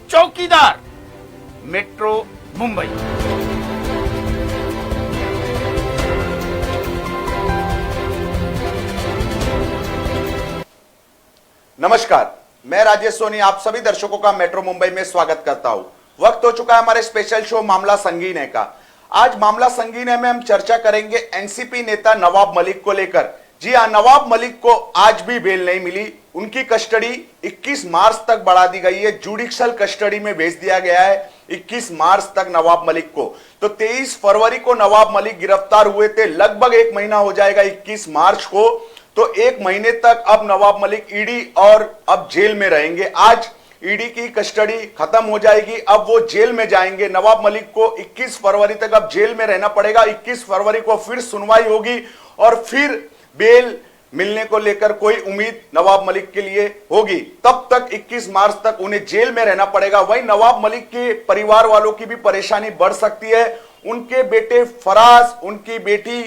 चौकीदार मेट्रो मुंबई। नमस्कार, मैं राजेश सोनी आप सभी दर्शकों का मेट्रो मुंबई में स्वागत करता हूं। वक्त हो चुका है हमारे स्पेशल शो मामला संगीन है का। आज मामला संगीन है में हम चर्चा करेंगे एनसीपी नेता नवाब मलिक को लेकर। जी हां, नवाब मलिक को आज भी बेल नहीं मिली। उनकी कस्टडी 21 मार्च तक बढ़ा दी गई है, जुडिशियल कस्टडी में भेज दिया गया है 21 मार्च तक नवाब मलिक को। तो 23 फरवरी को नवाब मलिक गिरफ्तार हुए थे, लगभग एक महीना हो जाएगा 21 मार्च को। तो एक महीने तक अब नवाब मलिक ईडी और अब जेल में रहेंगे। आज ईडी की कस्टडी खत्म हो जाएगी, अब वो जेल में जाएंगे। नवाब मलिक को 21 फरवरी तक अब जेल में रहना पड़ेगा। 21 फरवरी को फिर सुनवाई होगी और फिर बेल मिलने को लेकर कोई उम्मीद नवाब मलिक के लिए होगी। तब तक 21 मार्च तक उन्हें जेल में रहना पड़ेगा। वहीं नवाब मलिक के परिवार वालों की भी परेशानी बढ़ सकती है। उनके बेटे फराज, उनकी बेटी,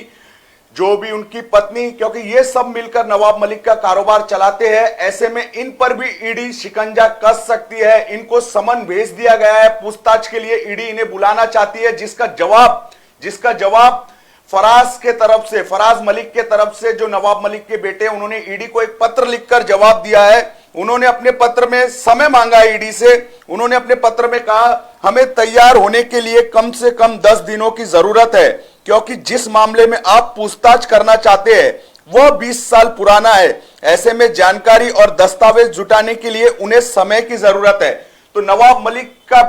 जो भी उनकी पत्नी, क्योंकि ये सब मिलकर नवाब मलिक का कारोबार चलाते हैं। ऐसे में इन पर भी ईडी शिकंजा कस सकती है। इनको समन भेज दिया गया है पूछताछ के लिए। ईडी इन्हें बुलाना चाहती है, जिसका जवाब फराज के तरफ से, फराज मलिक के तरफ से, जो नवाब मलिक के बेटे, उन्होंने ईडी को एक पत्र लिखकर जवाब दिया है। उन्होंने अपने पत्र में समय मांगा ईडी से। उन्होंने अपने पत्र में कहा, हमें तैयार होने के लिए कम से कम 10 दिनों की जरूरत है, क्योंकि जिस मामले में आप पूछताछ करना चाहते हैं वह 20 साल पुराना है। ऐसे में जानकारी और दस्तावेज जुटाने के लिए उन्हें समय की जरूरत है। तो नवाब मलिक का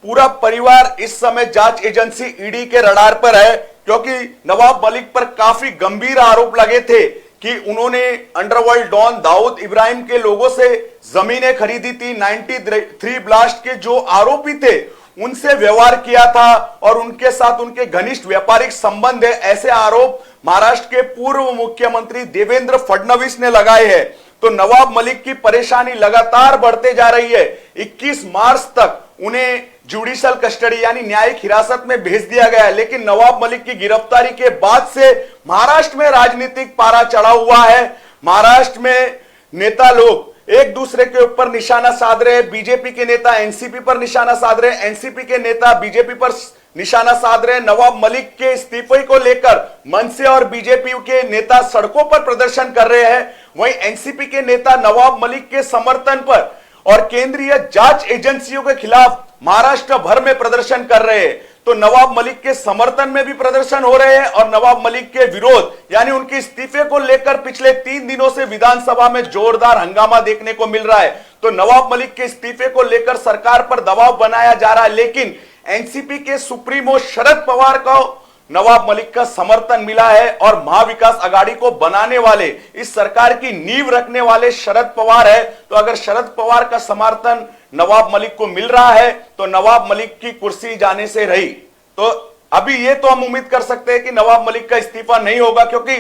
पूरा परिवार इस समय जांच एजेंसी ईडी के रडार पर है, क्योंकि नवाब मलिक पर काफी गंभीर आरोप लगे थे कि उन्होंने अंडरवर्ल्ड डॉन दाऊद इब्राहिम के लोगों से जमीनें खरीदी थी। 93 ब्लास्ट के जो आरोपी थे उनसे व्यवहार किया था और उनके साथ उनके घनिष्ठ व्यापारिक संबंध है। ऐसे आरोप महाराष्ट्र के पूर्व मुख्यमंत्री देवेंद्र फडणवीस ने लगाए हैं। तो नवाब मलिक की परेशानी लगातार बढ़ते जा रही है। 21 मार्च तक उन्हें जुडिशियल कस्टडी यानी न्यायिक हिरासत में भेज दिया गया है। लेकिन नवाब मलिक की गिरफ्तारी के बाद से महाराष्ट्र में राजनीतिक पारा चढ़ा हुआ है। महाराष्ट्र में नेता लोग एक दूसरे के ऊपर निशाना साध रहे हैं। बीजेपी के नेता एनसीपी पर निशाना साध रहे हैं, एनसीपी के नेता बीजेपी पर निशाना साध रहे हैं। नवाब मलिक के इस्तीफे को लेकर मनसे और बीजेपी के नेता सड़कों पर प्रदर्शन कर रहे हैं। वहीं एनसीपी के नेता नवाब मलिक के समर्थन पर और केंद्रीय जांच एजेंसियों के खिलाफ महाराष्ट्र भर में प्रदर्शन कर रहे हैं। तो नवाब मलिक के समर्थन में भी प्रदर्शन हो रहे हैं और नवाब मलिक के विरोध यानी उनके इस्तीफे को लेकर पिछले 3 दिनों से विधानसभा में जोरदार हंगामा देखने को मिल रहा है। तो नवाब मलिक के इस्तीफे को लेकर सरकार पर दबाव बनाया जा रहा है। लेकिन एनसीपी के सुप्रीमो शरद पवार को नवाब मलिक का समर्थन मिला है और महाविकास आघाड़ी को बनाने वाले, इस सरकार की नींव रखने वाले शरद पवार है। तो अगर शरद पवार का समर्थन नवाब मलिक को मिल रहा है तो नवाब मलिक की कुर्सी जाने से रही। तो अभी ये तो हम उम्मीद कर सकते हैं कि नवाब मलिक का इस्तीफा नहीं होगा, क्योंकि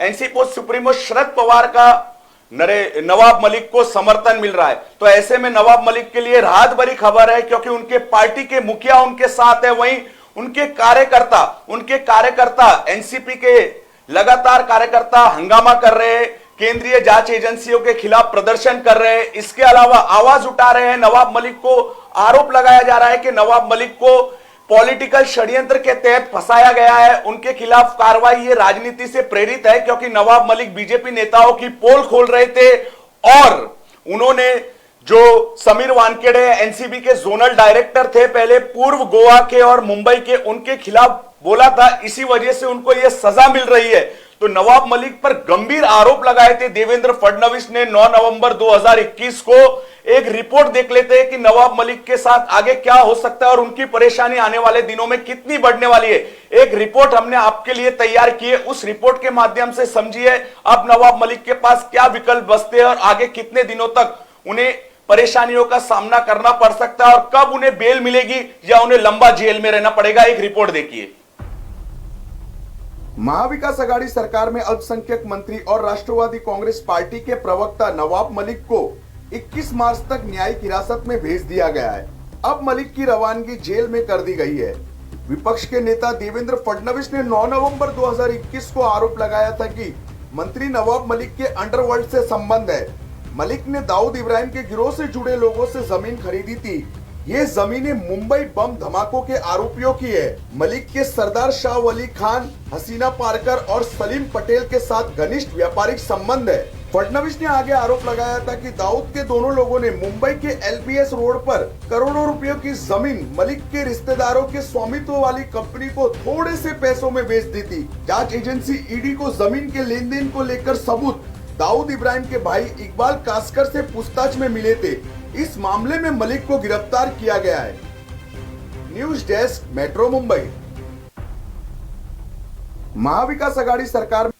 एनसीपी सुप्रीमो शरद पवार का नवाब मलिक को समर्थन मिल रहा है। तो ऐसे में नवाब मलिक के लिए राहत भरी खबर है, क्योंकि उनके पार्टी के मुखिया उनके साथ है। वहीं उनके कार्यकर्ता एनसीपी के लगातार कार्यकर्ता हंगामा कर रहे हैं, केंद्रीय जांच एजेंसियों के खिलाफ प्रदर्शन कर रहे हैं। इसके अलावा आवाज उठा रहे हैं। नवाब मलिक को आरोप लगाया जा रहा है कि नवाब मलिक को पॉलिटिकल षड्यंत्र के तहत फंसाया गया है। उनके खिलाफ कार्रवाई ये राजनीति से प्रेरित है, क्योंकि नवाब मलिक बीजेपी नेताओं की पोल खोल रहे थे और उन्होंने जो समीर वानखेड़े एनसीबी के जोनल डायरेक्टर थे पहले, पूर्व गोवा के और मुंबई के, उनके खिलाफ बोला था। इसी वजह से उनको यह सजा मिल रही है। तो नवाब मलिक पर गंभीर आरोप लगाए थे देवेंद्र फडणवीस ने। 9 नवंबर 2021 को एक रिपोर्ट देख लेते हैं कि नवाब मलिक के साथ आगे क्या हो सकता है और उनकी परेशानी आने वाले दिनों में कितनी बढ़ने वाली है। एक रिपोर्ट हमने आपके लिए तैयार की है, उस रिपोर्ट के माध्यम से समझिए अब नवाब मलिक के पास क्या विकल्प बचते हैं और आगे कितने दिनों तक उन्हें परेशानियों का सामना करना पड़ सकता है और कब उन्हें बेल मिलेगी या उन्हें लंबा जेल में रहना पड़ेगा। एक रिपोर्ट देखिए। महाविकास आघाड़ी सरकार में अल्पसंख्यक मंत्री और राष्ट्रवादी कांग्रेस पार्टी के प्रवक्ता नवाब मलिक को 21 मार्च तक न्यायिक हिरासत में भेज दिया गया है। अब मलिक की रवानगी जेल में कर दी गई है। विपक्ष के नेता देवेंद्र फडणवीस ने 9 नवंबर 2021 को आरोप लगाया था कि मंत्री नवाब मलिक के अंडरवर्ल्ड से संबंध है। मलिक ने दाऊद इब्राहिम के गिरोह से जुड़े लोगों से जमीन खरीदी थी। ये जमीनें मुंबई बम धमाकों के आरोपियों की है। मलिक के सरदार शाह वली खान, हसीना पारकर और सलीम पटेल के साथ घनिष्ठ व्यापारिक संबंध है। फडणवीस ने आगे आरोप लगाया था कि दाऊद के दोनों लोगों ने मुंबई के एलबीएस रोड पर करोड़ों रुपयों की जमीन मलिक के रिश्तेदारों के स्वामित्व वाली कंपनी को थोड़े से पैसों में बेच दी थी। जांच एजेंसी ईडी को जमीन के लेन देन को लेकर सबूत दाऊद इब्राहिम के भाई इकबाल कासकर से पूछताछ में मिले थे। इस मामले में मलिक को गिरफ्तार किया गया है। News desk, metro Mumbai. Mahavikas Aghadi सरकार।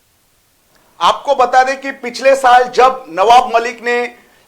आपको बता दें कि पिछले साल जब नवाब मलिक ने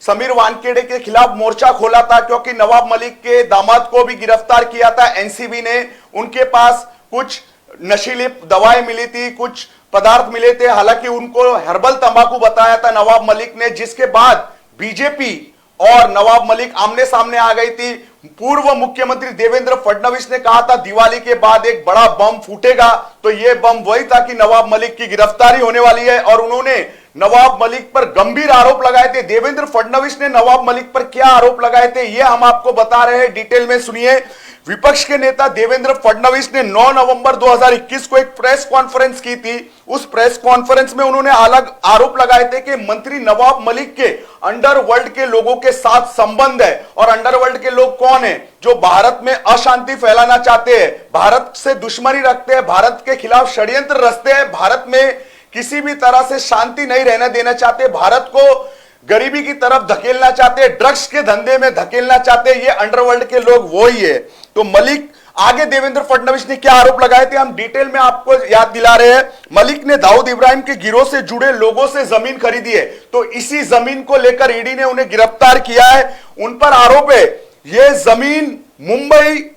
समीर वानखेड़े के खिलाफ मोर्चा खोला था, क्योंकि नवाब मलिक के दामाद को भी गिरफ्तार किया था एनसीबी ने, उनके पास कुछ नशीली दवाएं मिली थी, कुछ पदार्थ मिले थे, हालांकि उनको हर्बल तंबाकू बताया था नवाब मलिक ने, जिसके बाद बीजेपी और नवाब मलिक आमने सामने आ गई थी। पूर्व मुख्यमंत्री देवेंद्र फडणवीस ने कहा था दिवाली के बाद एक बड़ा बम फूटेगा, तो यह बम वही था कि नवाब मलिक की गिरफ्तारी होने वाली है, और उन्होंने नवाब मलिक पर गंभीर आरोप लगाए थे। देवेंद्र फडणवीस ने नवाब मलिक पर क्या आरोप लगाए थे यह हम आपको बता रहे हैं, डिटेल में सुनिए। विपक्ष के नेता देवेंद्र फडणवीस ने 9 नवंबर 2021 को एक प्रेस कॉन्फ्रेंस की थी। उस प्रेस कॉन्फ्रेंस में उन्होंने अलग आरोप लगाए थे कि मंत्री नवाब मलिक के अंडरवर्ल्ड के लोगों के साथ संबंध है। और अंडरवर्ल्ड के लोग कौन है? जो भारत में अशांति फैलाना चाहते हैं, भारत से दुश्मनी रखते हैं, भारत के खिलाफ षड्यंत्र रचते हैं, भारत में किसी भी तरह से शांति नहीं रहने देना चाहते, भारत को गरीबी की तरफ धकेलना चाहते, ड्रग्स के धंधे में धकेलना चाहते, ये अंडरवर्ल्ड के लोग वो ही है। तो मलिक आगे देवेंद्र फडणवीस ने क्या आरोप लगाए थे हम डिटेल में आपको याद दिला रहे हैं। मलिक ने दाऊद इब्राहिम के गिरोह से जुड़े लोगों से जमीन खरीदी है, तो इसी जमीन को लेकर ईडी ने उन्हें गिरफ्तार किया है। उन पर आरोप है यह जमीन मुंबई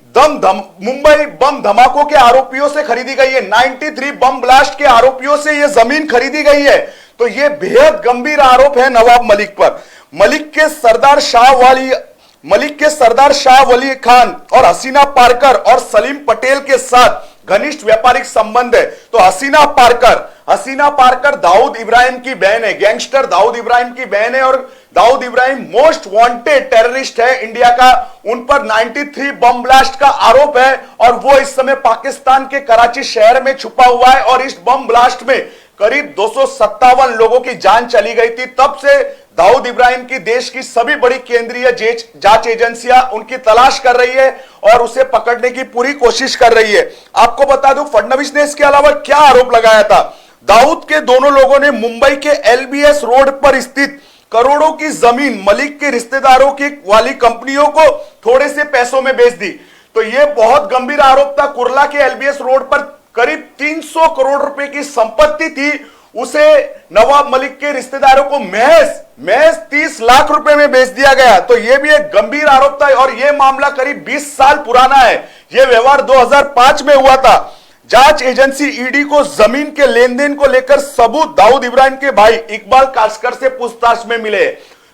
बम धमाकों के आरोपियों से खरीदी गई है। 93 बम ब्लास्ट के आरोपियों से यह जमीन खरीदी गई है। तो यह बेहद गंभीर आरोप है नवाब मलिक पर। मलिक के सरदार शाह वली खान और हसीना पारकर और सलीम पटेल के साथ घनिष्ठ व्यापारिक संबंध है। तो हसीना पारकर दाऊद इब्राहिम की बहन है, गैंगस्टर दाऊद इब्राहिम की बहन है, और Dawood Ibrahim most wanted terrorist है इंडिया का। उन पर 93 बम ब्लास्ट का आरोप है, और वो इस समय पाकिस्तान के कराची शहर में छुपा हुआ है। और इस बम ब्लास्ट में करीब 257 लोगों की जान चली गई थी। तब से दाऊद इब्राहिम की देश की सभी बड़ी केंद्रीय जांच एजेंसियां उनकी तलाश कर रही है और उसे पकड़ने की पूरी कोशिश कर रही है। आपको बता दूं फडणवीस ने इसके अलावा क्या आरोप लगाया था। दाऊद के दोनों लोगों ने मुंबई के एलबीएस रोड पर स्थित करोड़ों की जमीन मलिक के रिश्तेदारों की वाली कंपनियों को थोड़े से पैसों में बेच दी। तो यह बहुत गंभीर आरोप था। कुर्ला के एलबीएस रोड पर करीब 300 करोड़ रुपए की संपत्ति थी, उसे नवाब मलिक के रिश्तेदारों को महज 30 लाख रुपए में बेच दिया गया। तो यह भी एक गंभीर आरोप था, और यह मामला करीब 20 साल पुराना है। यह व्यवहार 2005 में हुआ था। जांच एजेंसी ईडी को जमीन के लेन देन को लेकर सबूत दाऊद इब्राहिम के भाई इकबाल कासकर से पूछताछ में मिले।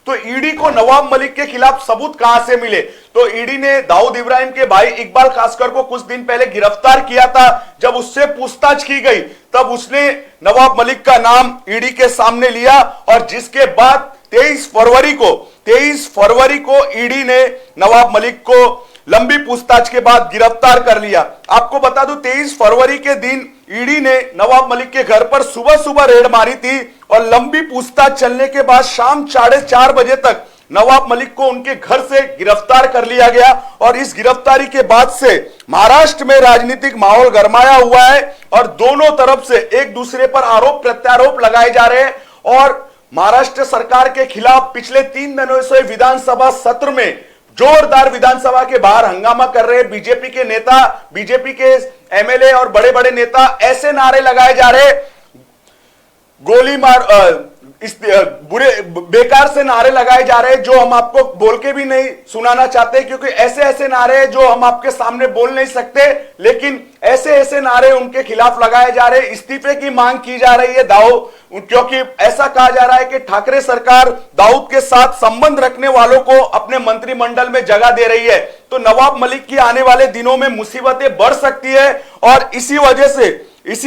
तो ईडी को नवाब मलिक के खिलाफ सबूत कहां से मिले? तो ईडी ने दाऊद इब्राहिम के भाई इकबाल कासकर को कुछ दिन पहले गिरफ्तार किया था। जब उससे पूछताछ की गई तब उसने नवाब मलिक का नाम ईडी के सामने लिया, और जिसके बाद 23 फरवरी को ईडी ने नवाब मलिक को लंबी पूछताछ के बाद गिरफ्तार कर लिया। आपको बता दूं 23 फरवरी के दिन ईडी ने नवाब मलिक के घर पर सुबह रेड मारी थी, और लंबी पूछताछ चलने के बाद शाम 4:30 बजे तक नवाब मलिक को उनके घर से गिरफ्तार कर लिया गया। और इस गिरफ्तारी के बाद से महाराष्ट्र में राजनीतिक माहौल गरमाया हुआ है, और दोनों तरफ से एक दूसरे पर आरोप प्रत्यारोप लगाए जा रहे हैं। और महाराष्ट्र सरकार के खिलाफ पिछले 3 दिनों से विधानसभा सत्र में जोरदार विधानसभा के बाहर हंगामा कर रहे बीजेपी के नेता, बीजेपी के एमएलए और बड़े बड़े नेता ऐसे नारे लगाए जा रहे, गोली मार इस बुरे बेकार से नारे लगाए जा रहे हैं जो हम आपको बोल के भी नहीं सुनाना चाहते, क्योंकि ऐसे ऐसे नारे हैं जो हम आपके सामने बोल नहीं सकते, लेकिन ऐसे ऐसे नारे उनके खिलाफ लगाए जा रहे हैं। इस्तीफे की मांग की जा रही है क्योंकि ऐसा कहा जा रहा है कि ठाकरे सरकार दाऊद के साथ संबंध रखने वालों को अपने मंत्रिमंडल में जगह दे रही है। तो नवाब मलिक की आने वाले दिनों में मुसीबतें बढ़ सकती है, और इसी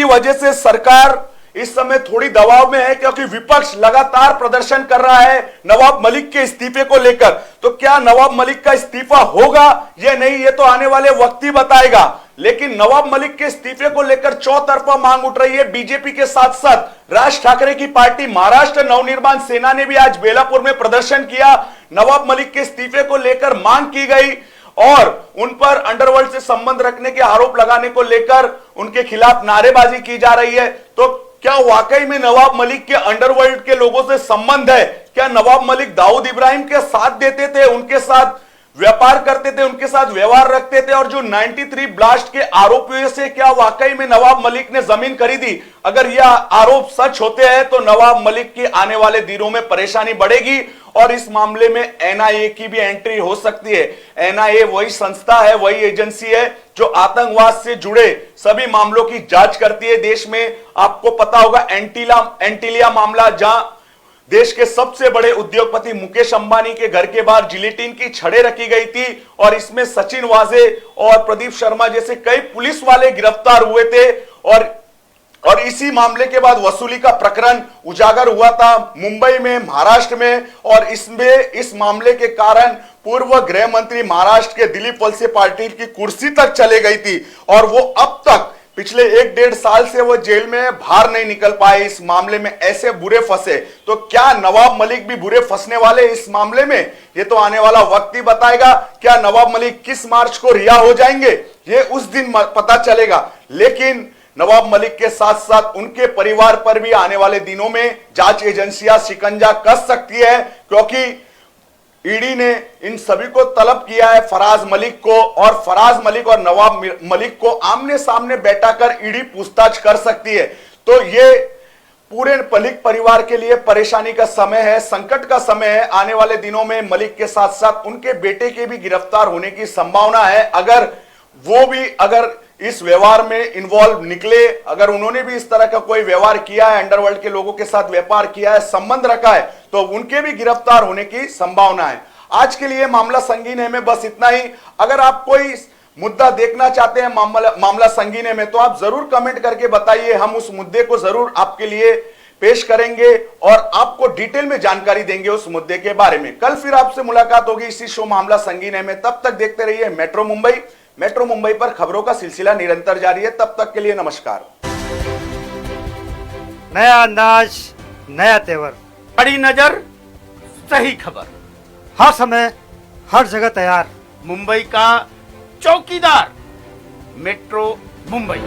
वजह से सरकार इस समय थोड़ी दबाव में है, क्योंकि विपक्ष लगातार प्रदर्शन कर रहा है नवाब मलिक के इस्तीफे को लेकर। तो क्या नवाब मलिक का इस्तीफा होगा या नहीं, ये तो आने वाले वक्त ही बताएगा। लेकिन नवाब मलिक के इस्तीफे को लेकर चौतरफा मांग उठ रही है। बीजेपी के साथ साथ राज ठाकरे की पार्टी महाराष्ट्र नवनिर्माण सेना ने भी आज बेलापुर में प्रदर्शन किया। नवाब मलिक के इस्तीफे को लेकर मांग की गई और उन पर अंडरवर्ल्ड से संबंध रखने के आरोप लगाने को लेकर उनके खिलाफ नारेबाजी की जा रही है। तो क्या वाकई में नवाब मलिक के अंडरवर्ल्ड के लोगों से संबंध है? क्या नवाब मलिक दाऊद इब्राहिम के साथ देते थे, उनके साथ व्यापार करते थे, उनके साथ व्यवहार रखते थे? और जो 93 ब्लास्ट के आरोपियों से क्या वाकई में नवाब मलिक ने जमीन खरीदी? अगर यह आरोप सच होते हैं तो नवाब मलिक की आने वाले दिनों में परेशानी बढ़ेगी और इस मामले में एनआईए की भी एंट्री हो सकती है। एनआईए वही संस्था है, वही एजेंसी है जो आतंकवाद से जुड़े सभी मामलों की जांच करती है देश में। आपको पता होगा एंटीलिया मामला, जहां देश के सबसे बड़े उद्योगपति मुकेश अंबानी के घर के बाहर जिलेटिन की छड़ें रखी गई थी और इसमें सचिन वाजे और प्रदीप शर्मा जैसे कई पुलिस वाले गिरफ्तार हुए थे। और इसी मामले के बाद वसूली का प्रकरण उजागर हुआ था मुंबई में, महाराष्ट्र में। और इस मामले के कारण पूर्व गृह मंत्री महाराष्ट्र के दिलीप वलसे पाटिल की कुर्सी तक चले गई थी और वो अब तक पिछले 1-1.5 साल से वो जेल में बाहर नहीं निकल पाए। इस मामले में ऐसे बुरे फंसे। तो क्या नवाब मलिक भी बुरे फंसने वाले इस मामले में? ये तो आने वाला वक्त ही बताएगा। क्या नवाब मलिक किस मार्च को रिहा हो जाएंगे, ये उस दिन पता चलेगा। लेकिन नवाब मलिक के साथ साथ उनके परिवार पर भी आने वाले दिनों में जांच एजेंसियां शिकंजा कस सकती है, क्योंकि ईडी ने इन सभी को तलब किया है, फराज मलिक को। और फराज मलिक और नवाब मलिक को आमने सामने बैठाकर ईडी पूछताछ कर सकती है। तो ये पूरे मलिक परिवार के लिए परेशानी का समय है, संकट का समय है। आने वाले दिनों में मलिक के साथ साथ उनके बेटे के भी गिरफ्तार होने की संभावना है। अगर इस व्यवहार में इन्वॉल्व निकले, अगर उन्होंने भी इस तरह का कोई व्यवहार किया है, अंडरवर्ल्ड के लोगों के साथ व्यापार किया है, संबंध रखा है, तो उनके भी गिरफ्तार होने की संभावना है। आज के लिए मामला संगीन है में बस इतना ही। अगर आप कोई मुद्दा देखना चाहते हैं मामला संगीन है में, तो आप जरूर कमेंट करके बताइए। हम उस मुद्दे को जरूर आपके लिए पेश करेंगे और आपको डिटेल में जानकारी देंगे उस मुद्दे के बारे में। कल फिर आपसे मुलाकात होगी इसी शो मामला संगीन है में। तब तक देखते रहिए मेट्रो मुंबई। मेट्रो मुंबई पर खबरों का सिलसिला निरंतर जारी है। तब तक के लिए नमस्कार। नया अंदाज, नया तेवर, बड़ी नजर, सही खबर, हर समय हर जगह तैयार। मुंबई का चौकीदार, मेट्रो मुंबई।